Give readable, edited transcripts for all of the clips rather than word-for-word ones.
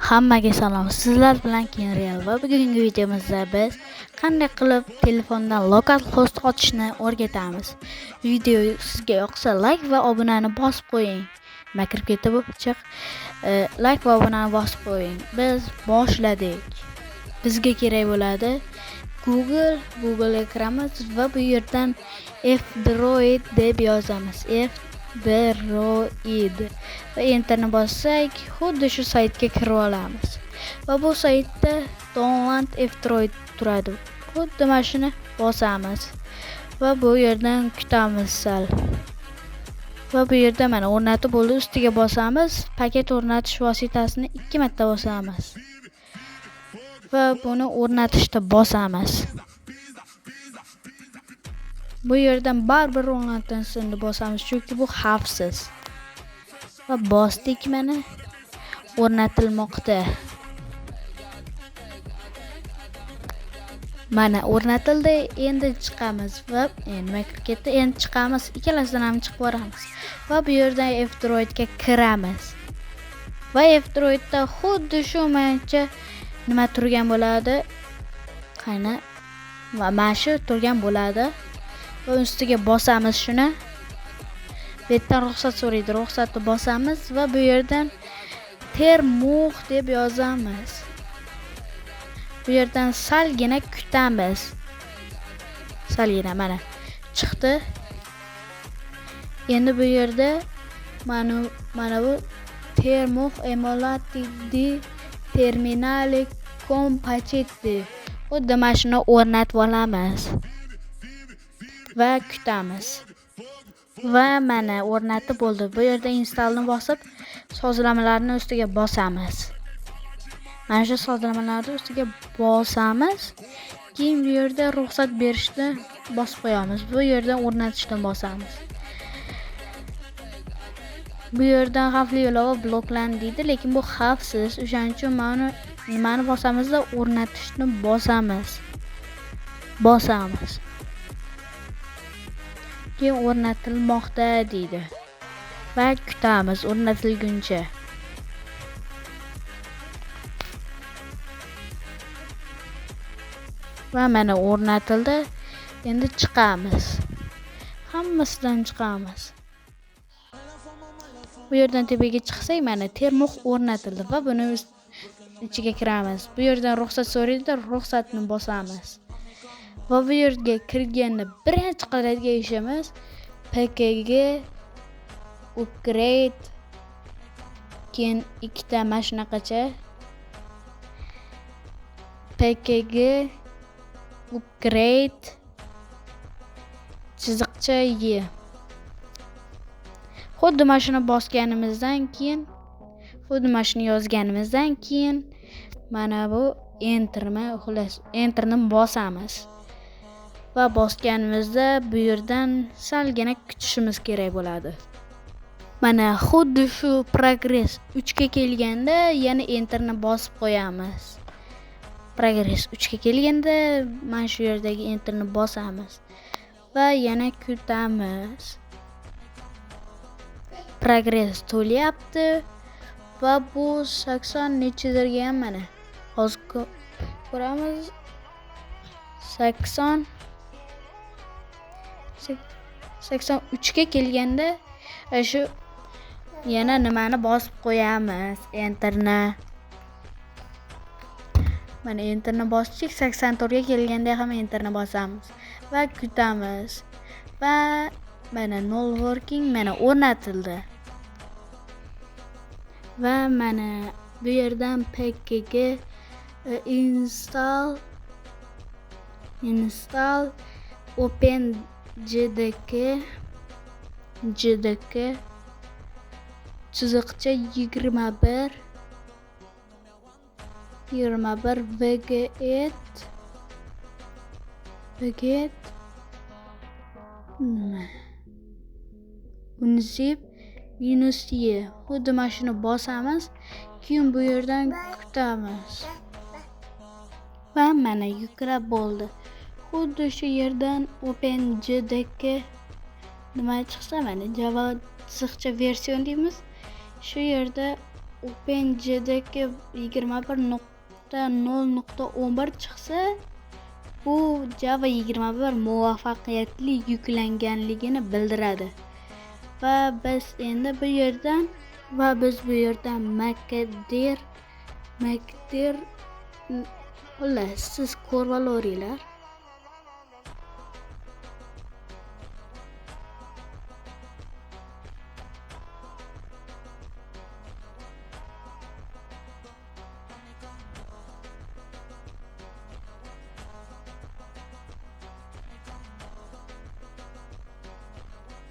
Hammaga salom. Sizlar bilan Kenreal va bugungi videomizda biz qanday qilib telefondan lokal host ochishni o'rgatamiz. Video sizga yoqsa like va obunani bosib qo'ying. Nima kirib ketdi bu chiq. Like va obunani bosib qo'ying. Biz boshladik. Bizga kerak bo'ladi Google'ga kiramiz va bu yerdan F-Droid deb yozamiz. F-Droid va enterni bossak, xuddi shu saytga kirib olamiz. Va bu saytda download F-Droid turadi. Xuddi mana shuni bosamiz va bu yerdan kutamiz sal. Va bu yerda mana o'rnatib bo'ldi, ustiga bosamiz. Paket o'rnatish vositasini 2 marta bosamiz. Va buni o'rnatishda bosamiz. Bu yerdan baribir o'rnatilishini bosamiz, chunki bu xavfsiz. Va bosdik, mana o'rnatilmoqda. Mana o'rnatildi, endi chiqamiz va nima kirib ketdi? Endi chiqamiz, ikkalasidan ham chiqib boramiz. Va bu yerdan F-Droidga kiramiz. Va F-Droidda xuddi shu mancha nima turgan bo'ladi? Qani? Mana shu turgan bo'ladi. Va ustiga bosamiz shuni. Bu yerdan ruxsat so'raydi. Ruxsatni bosamiz va bu yerdan termux deb yozamiz. Bu yerdan salgina kutamiz. Salgina mana chiqdi. Endi bu yerda mana bu termux emulati di terminali compatiti. Xuddi mana shuni o'rnatib olamiz va kutamiz. Va mana o'rnatib bo'ldi. Bu yerda installni bosib, sozlamalarni ustiga bosamiz. Mana shu sozlamalarni ustiga bosamiz. Keyin bu yerda ruxsat berishni bosib qo'yamiz. Bu yerdan o'rnatishdan bosamiz. Bu yerdan xavfli ilova bloklandi deydi, lekin bu xavfsiz. O'shaning uchun nimani bosamizda o'rnatishni bosamiz. Keyin o'rnatilmoqda deydi. Va kutamiz o'rnatilguncha. Va mana o'rnatildi. Endi chiqamiz. Hammasidan chiqamiz. Bu yerdan tepaga chiqsak, mana termux o'rnatildi va buni ichiga kiramiz. Bu yerdan ruxsat so'raydi, ruxsatni bosamiz. Va bu yerga kirganda birinchi qiladigan ishimiz PKG upgrade, keyin ikkita mana shunaqacha PKG upgrade chiziqcha Y. Xuddi mana shuni bosganimizdan keyin, xuddi mana shuni yozganimizdan keyin mana bu enterni bosamiz. Va bosganimizda bu yerdan salgina kutishimiz kerak bo'ladi. Mana xuddi shu progress 3 ga kelganda yana enterni bosib qo'yamiz. Progress 3 ga kelganda mana shu yerdagi enterni bosamiz va yana kutamiz. Progress to'lyapti va bu 80 nechidirga ham mana hozir ko'ramiz. 83 ga kelganda shu yana nimani bosib qo'yamiz, enterni. Mana enterni bosdik, 84 ga kelganda ham enterni bosamiz va kutamiz. Va mana null working mana o'rnatildi. Va mana bu yerdan pkg install open jdk chiziqcha 21 vget nima unzip minus y. Xuddi mana shuni bosamiz, keyin bu yerdan kutamiz. Va mana yuklab bo'ldi. Xuddi shu yerdan OpenJDK nima chiqsa, mana Java chiziqcha version deymiz. Shu yerda OpenJDK 21.0.11 chiqsa, bu Java 21 muvaffaqiyatli yuklanganligini bildiradi. Va biz bu yerdan Macdir xullas siz ko'rib olaveringlar.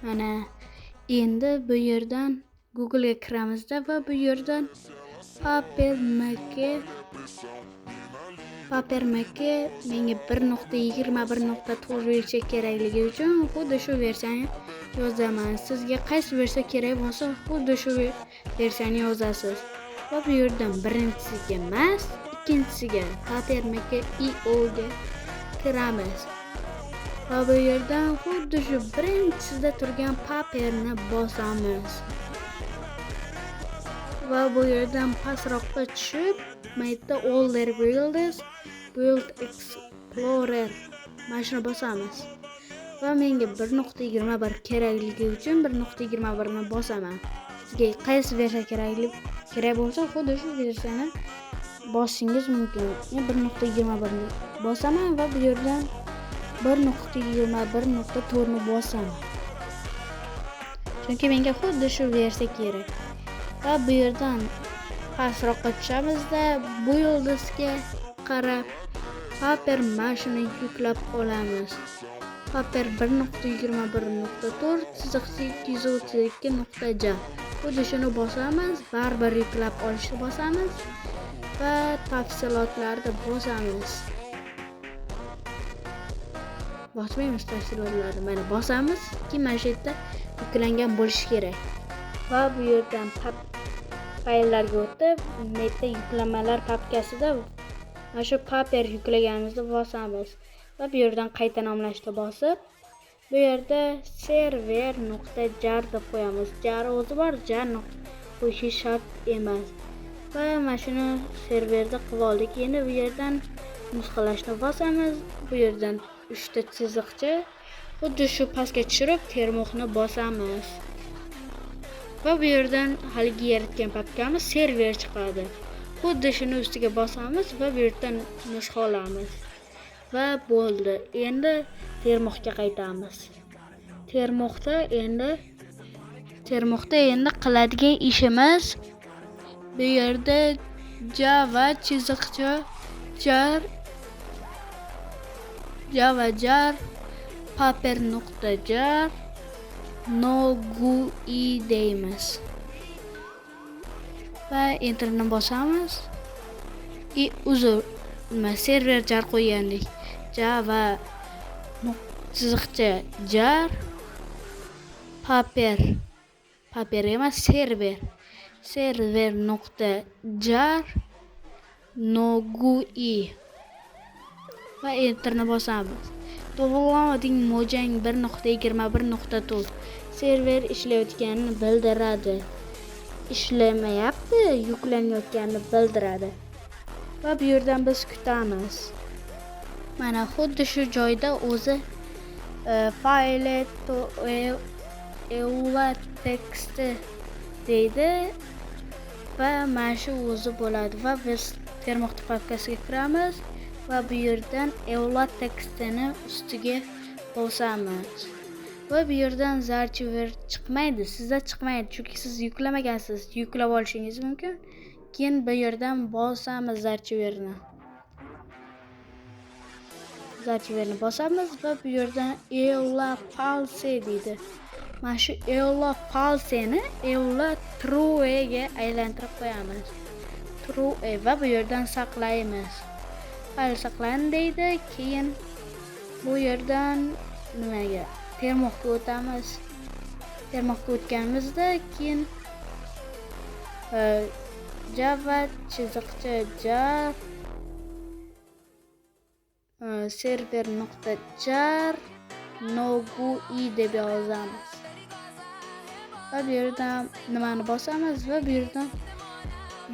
Mana endi bu yerdan Google ga kiramizda va bu yerdan PaperMake menga 1.21.4 versiya kerakligi uchun xuddi shu versiyani yozaman. Sizga qaysi versiya kerak bo'lsa, xuddi shu versiyani yozasiz. Va bu yerdan birinchisiga emas, ikkinchisiga PaperMake IO ga kiramiz. Va bu yerdan xuddi shu birinchisida turgan paperni bosamiz. Va bu yerdan pastroqqa tushib, mayda Older Builds Build Explorer mana shuni bosamiz. Va menga 1.21 kerakligi uchun 1.21 ni bosaman. Sizga qaysi versiya kerak bo'lsa, xuddi shu versiyani bosingiz mumkin. Men 1.21 ni bosaman va bu yerdan 1.21.4 ni bosaman. Chunki menga xuddi shu versiya kerak. Va bu yerdan pastroqqa tushamizda bu yulduzga qarab Paper mashini yuklab olamiz. Paper 1.21.4 232.j. Xuddi shuni bosamiz, baribir yuklab olishni bosamiz va tafsilotlarni bosamiz. Bosmaymiz tafsilotlarni, mana bosamiz, mana shu yerda yuklangan bo'lishi kerak. Va bu yerdan fayllarga o'tib, netda yuklamalar papkasida mana shu paper yuklaganimizni bosamiz va bu yerdan qayta nomlashni bosib, bu yerda server.jar deb qo'yamiz. Jar o'zi bor, jar qo'yish shart emas. Va mana shuni serverda qilib oldik. Endi bu yerdan nusxalashni bosamiz. Bu yerdan 3 ta chiziqcha xuddi shu pastga tushirib termoqni bosamiz. Va bu yerdan haligi yaratgan papkamiz server chiqadi. Xuddi shuni ustiga bosamiz va bu yerdan nusxa olamiz. Va bo'ldi. Endi termoqqa qaytamiz. Termoqda endi qiladigan ishimiz bu yerda Java chiziqcha jar paper.jar no-gui deymiz. Va enterni bosamiz. Server jar qo'ygandik. Java chiziqcha jar paper emas server.jar no-gui va enterni bosamiz. To'g'rilamading Mojang 1.21.4 server ishlayotganini bildiradi. Ishlamayapti, yuklanayotganini bildiradi. Va bu yerdan biz kutamiz. Mana xuddi shu joyda o'zi file eula text deydi va mana shu o'zi bo'ladi va biz termoqda papkasiga kiramiz va bu yerdan eula textini ustiga bosamiz. Va bu yerdan zarchiver chiqmaydi, sizda chiqmaydi chunki siz yuklamagansiz. Yuklab olishingiz mumkin. Keyin bu yerdan bosamiz zarchiverni bosamiz va bu yerdan eula false deydi. Mana shu eula falseni eula true ga aylantirib qo'yamiz. True va bu yerdan saqlaymiz. Fayl saqlan deydi. Keyin bu yerdan nimaga? Termoqqa o'tamiz. Termoqqa o'tganimizda keyin Java chiziqcha jar server.jar no-gui deb yozamiz. Va bu yerdan nimani bosamiz va bu yerdan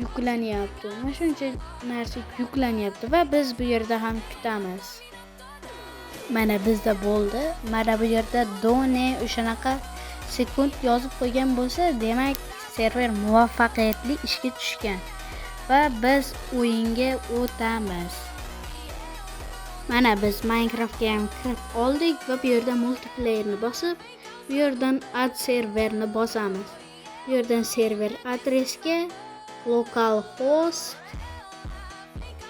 yuklanyapti. Mana shuncha narsa yuklanyapti va biz bu yerda ham kutamiz. Mana bizda bo'ldi. Mana bu yerda done o'shanaqa sekund yozib qo'ygan bo'lsa, demak server muvaffaqiyatli ishga tushgan va biz o'yinga o'tamiz. Mana biz Minecraftga ham kirib oldik va bu yerda multiplayerni bosib, bu yerdan add serverni bosamiz. Bu yerdan server adresga localhost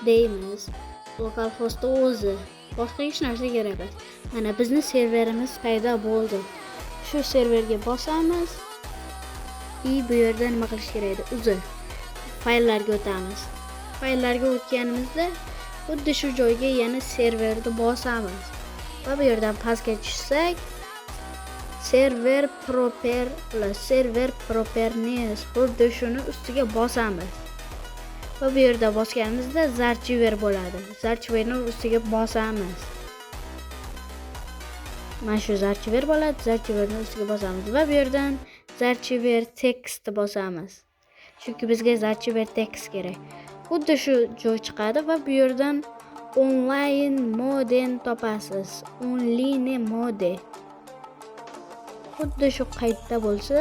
deymiz. Localhost o'zi, boshqa hech narsa kerak emas. Mana bizning serverimiz paydo bo'ldi. Shu serverga bosamiz. Bu yerda nima qilish kerak edi? Uzr. Fayllarga o'tamiz. Fayllarga o'tganimizda xuddi shu joyga yana serverni bosamiz. Va bu yerdan pastga tushsak, server properties xuddi shuni ustiga bosamiz. Va bu yerda bosganimizda zarchiver bo'ladi. Zarchiverning ustiga bosamiz. Mana shu zarchiver bo'ladi. Zarchiverning ustiga bosamiz va bu yerdan zarchiver text bosamiz. Chunki bizga zarchiver text kerak. Xuddi shu joy chiqadi va bu yerdan online modeni topasiz. Online mode. Xuddi shu qaytda bo'lsa,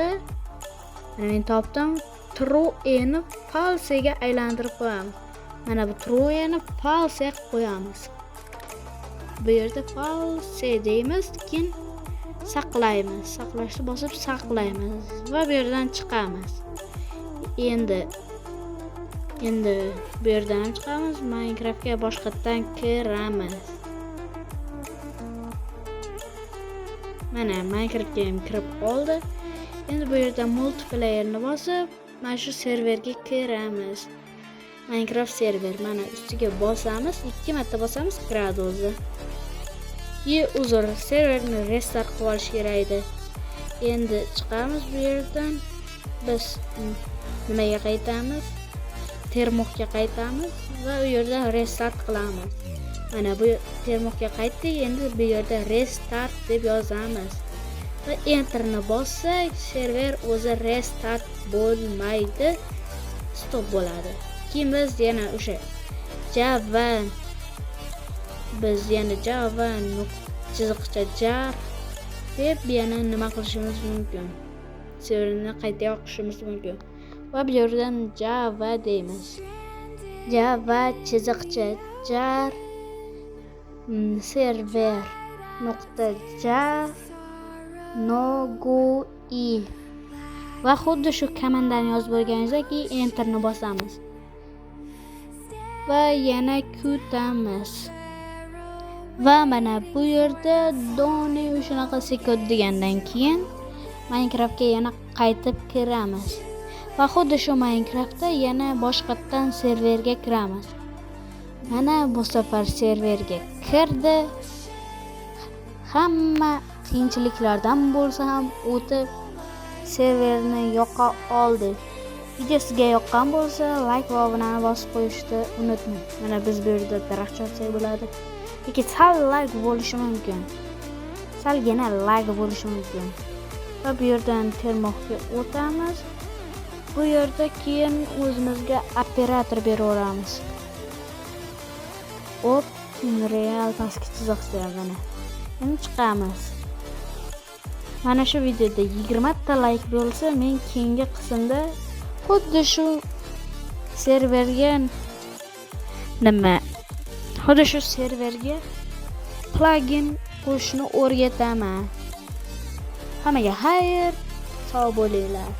men topdim. True ni false ga aylantirib qo'yamiz. Mana bu true ni false qilib qo'yamiz. Bu yerda false deymiz, keyin saqlaymiz. Saqlashni bosib saqlaymiz va bu yerdan chiqamiz. Endi bu yerdan ham chiqamiz. Minecraftga boshqatdan kiramiz. Mana Minecraftga ham kirib oldi. Endi bu yerda multiplayerni bosib, mana shu serverga kiramiz. Minecraft server mana ustiga bosamiz, 2 marta bosamiz, kiradi o'zi. Uzr, serverni restart qilib olish kerak edi. Endi chiqamiz bu yerdan. Biz nimaga qaytamiz? Termoqqa qaytamiz va u yerda restart qilamiz. Mana bu termoqqa qaytdik. Endi bu yerda restart deb yozamiz. Va enterni bossak, server o'zi restart bo'lmaydi, stop bo'ladi. Keyin biz yana o'sha Java jar deb yana nima qilishimiz mumkin? Serverni qayta yoqishimiz mumkin. Va bu yerdan Java deymiz. Java jar server .jar nogui va xuddi shu komandani yozib bo'lganingizdan keyin enterni bosamiz va yana kutamiz. Va mana bu yerda done shunaqa sekund degandan keyin Minecraftga yana qaytib kiramiz. Va xuddi shu Minecraftda yana boshqatdan serverga kiramiz. Mana bu safar serverga kirdi. Hamma qiyinchiliklardan bo'lsa ham o'tib serverni yoqa oldi. Video sizga yoqqan bo'lsa, like va obunani bosib qo'yishni unutmang. Mana biz bu yerda daraxt chopsak bo'ladi. Lekin sal lag bo'lishi mumkin. Salgina lag bo'lishi mumkin. Va bu yerdan termoqqa o'tamiz. Bu yerda keyin o'zimizga operator beraveramiz. Real pastki chiziqda mana. Endi chiqamiz. Mana shu videoda 20 ta like bo'lsa, men keyingi qismda xuddi shu serverga plugin qo'shishni o'rgataman. Hammaga xayr, sog' bo'linglar.